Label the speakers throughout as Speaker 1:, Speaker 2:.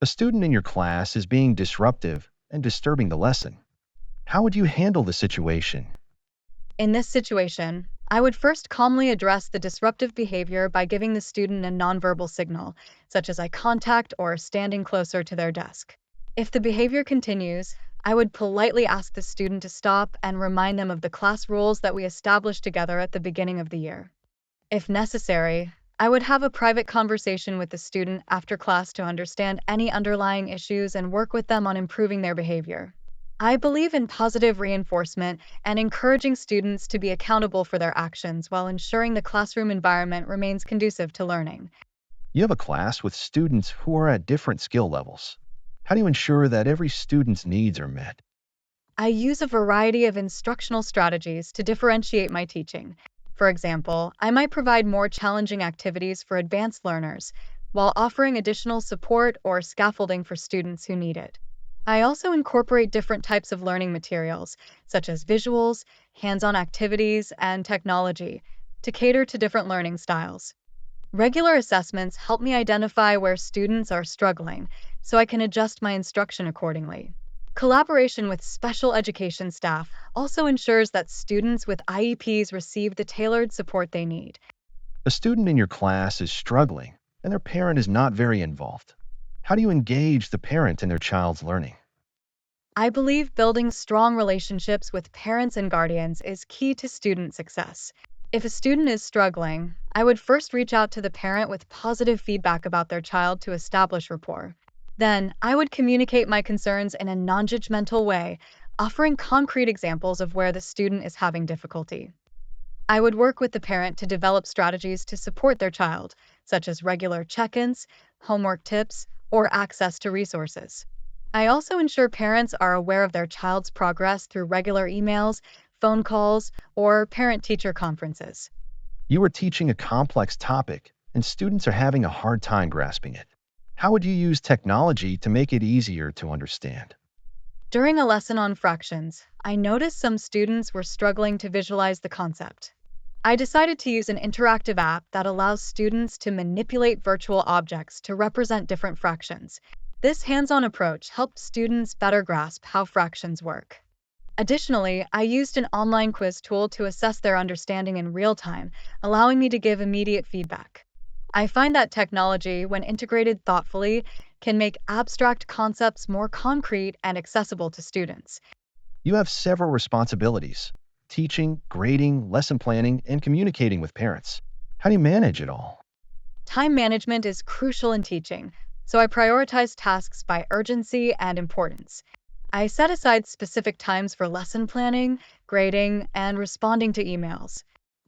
Speaker 1: A student in your class is being disruptive and disturbing the lesson. How would you handle the situation?
Speaker 2: In this situation, I would first calmly address the disruptive behavior by giving the student a nonverbal signal, such as eye contact or standing closer to their desk. If the behavior continues, I would politely ask the student to stop and remind them of the class rules that we established together at the beginning of the year. If necessary, I would have a private conversation with the student after class to understand any underlying issues and work with them on improving their behavior. I believe in positive reinforcement and encouraging students to be accountable for their actions while ensuring the classroom environment remains conducive to learning.
Speaker 1: You have a class with students who are at different skill levels. How do you ensure that every student's needs are met?
Speaker 2: I use a variety of instructional strategies to differentiate my teaching. For example, I might provide more challenging activities for advanced learners while offering additional support or scaffolding for students who need it. I also incorporate different types of learning materials, such as visuals, hands on activities, and technology, to cater to different learning styles. Regular assessments help me identify where students are struggling so I can adjust my instruction accordingly. Collaboration with special education staff also ensures that students with IEPs receive the tailored support they need.
Speaker 1: A student in your class is struggling and their parent is not very involved. How do you engage the parent in their child's learning?
Speaker 2: I believe building strong relationships with parents and guardians is key to student success. If a student is struggling, I would first reach out to the parent with positive feedback about their child to establish rapport. Then, I would communicate my concerns in a non judgmental way, offering concrete examples of where the student is having difficulty. I would work with the parent to develop strategies to support their child, such as regular check ins, homework tips, or access to resources. I also ensure parents are aware of their child's progress through regular emails, phone calls, or parent teacher conferences.
Speaker 1: You are teaching a complex topic and students are having a hard time grasping it. How would you use technology to make it easier to understand?
Speaker 2: During a lesson on fractions, I noticed some students were struggling to visualize the concept. I decided to use an interactive app that allows students to manipulate virtual objects to represent different fractions. This hands on approach helped students better grasp how fractions work. Additionally, I used an online quiz tool to assess their understanding in real time, allowing me to give immediate feedback. I find that technology, when integrated thoughtfully, can make abstract concepts more concrete and accessible to students.
Speaker 1: You have several responsibilities: teaching, grading, lesson planning, and communicating with parents. How do you manage it all?
Speaker 2: Time management is crucial in teaching, so I prioritize tasks by urgency and importance. I set aside specific times for lesson planning, grading, and responding to emails.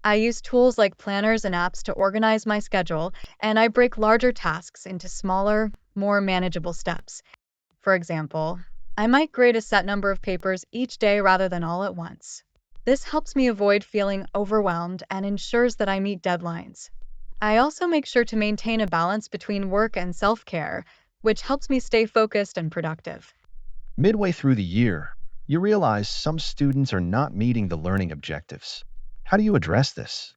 Speaker 2: I use tools like planners and apps to organize my schedule, and I break larger tasks into smaller, more manageable steps. For example, I might grade a set number of papers each day rather than all at once. This helps me avoid feeling overwhelmed and ensures that I meet deadlines. I also make sure to maintain a balance between work and self care, which helps me stay focused and productive.
Speaker 1: Midway through the year, you realize some students are not meeting the learning objectives. How do you address this?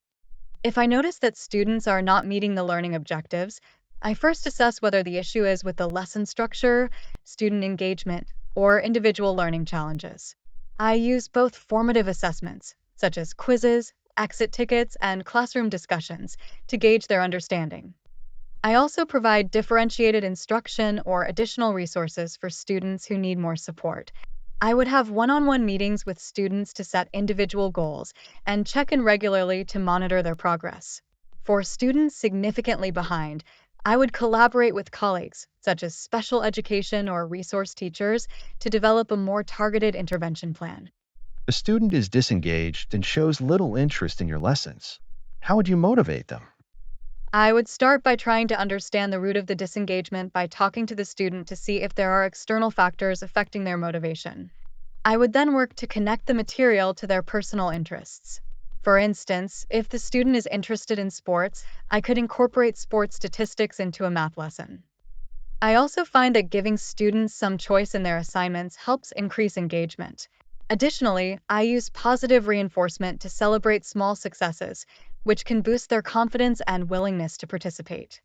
Speaker 2: If I notice that students are not meeting the learning objectives, I first assess whether the issue is with the lesson structure, student engagement, or individual learning challenges. I use both formative assessments, such as quizzes, exit tickets, and classroom discussions, to gauge their understanding. I also provide differentiated instruction or additional resources for students who need more support. I would have one on one meetings with students to set individual goals and check in regularly to monitor their progress. For students significantly behind, I would collaborate with colleagues, such as special education or resource teachers, to develop a more targeted intervention plan.
Speaker 1: A student is disengaged and shows little interest in your lessons. How would you motivate them?
Speaker 2: I would start by trying to understand the root of the disengagement by talking to the student to see if there are external factors affecting their motivation. I would then work to connect the material to their personal interests. For instance, if the student is interested in sports, I could incorporate sports statistics into a math lesson. I also find that giving students some choice in their assignments helps increase engagement. Additionally, I use positive reinforcement to celebrate small successes, which can boost their confidence and willingness to participate.